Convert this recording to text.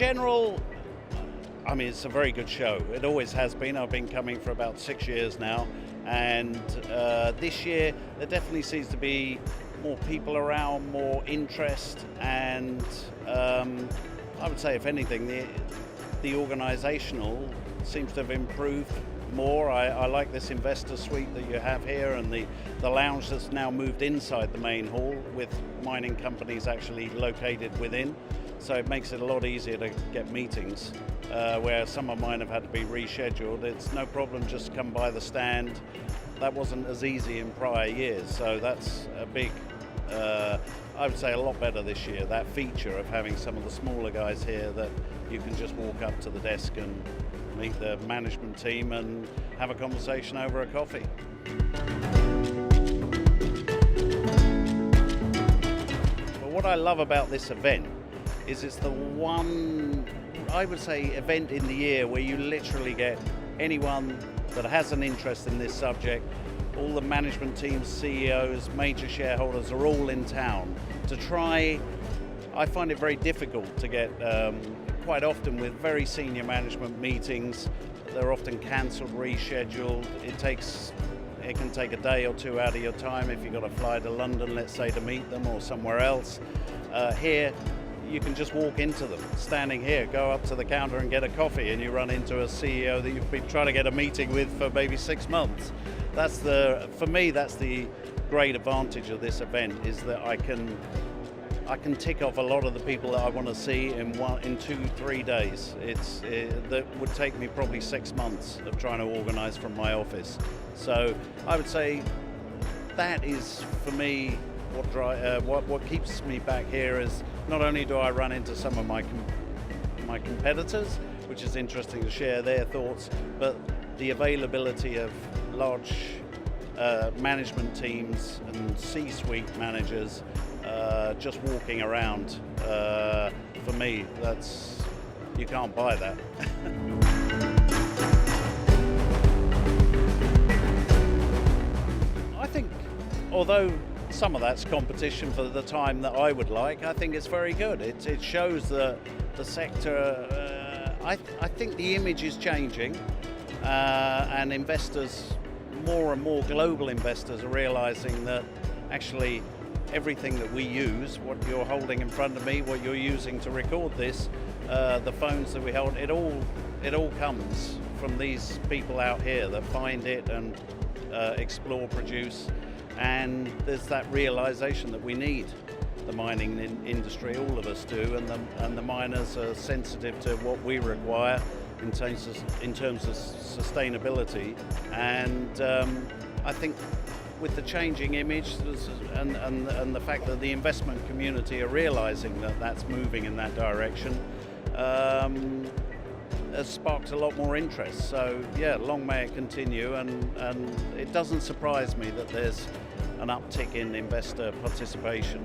general, I mean, it's a very good show. It always has been. I've been coming for about 6 years now, and this year there definitely seems to be more people around, more interest, and I would say, if anything, the organisational seems to have improved more. I like this investor suite that you have here, and the lounge that's now moved inside the main hall with mining companies actually located within. So it makes it a lot easier to get meetings, where some of mine have had to be rescheduled. It's no problem, just come by the stand. That wasn't as easy in prior years, so that's a big, I would say a lot better this year, that feature of having some of the smaller guys here that you can just walk up to the desk and meet the management team and have a conversation over a coffee. But what I love about this event is it's the one, I would say, event in the year where you literally get anyone that has an interest in this subject. All the management teams, CEOs, major shareholders are all in town to try. I find it very difficult to get, quite often with very senior management meetings, they're often cancelled, rescheduled. It can take a day or two out of your time if you've got to fly to London, let's say, to meet them, or somewhere else. Here, you can just walk into them, standing here, go up to the counter and get a coffee, and you run into a CEO that you've been trying to get a meeting with for maybe 6 months. For me, that's the great advantage of this event, is that I can tick off a lot of the people that I want to see in 2-3 days. That would take me probably 6 months of trying to organise from my office. So I would say that is, for me, what keeps me back here is not only do I run into some of my competitors, which is interesting to share their thoughts, but the availability of large management teams and C-suite managers just walking around. For me, you can't buy that. I think, although some of that's competition for the time that I would like, I think it's very good. It shows that the sector, I think the image is changing, and investors, more and more global investors, are realizing that actually everything that we use, what you're holding in front of me, what you're using to record this, the phones that we hold, it all comes from these people out here that find it and explore, produce. And there's that realization that we need the mining industry, all of us do, and the miners are sensitive to what we require in terms of sustainability. And I think with the changing image and the fact that the investment community are realizing that that's moving in that direction, has sparked a lot more interest. So yeah, long may it continue, and it doesn't surprise me that there's an uptick in investor participation.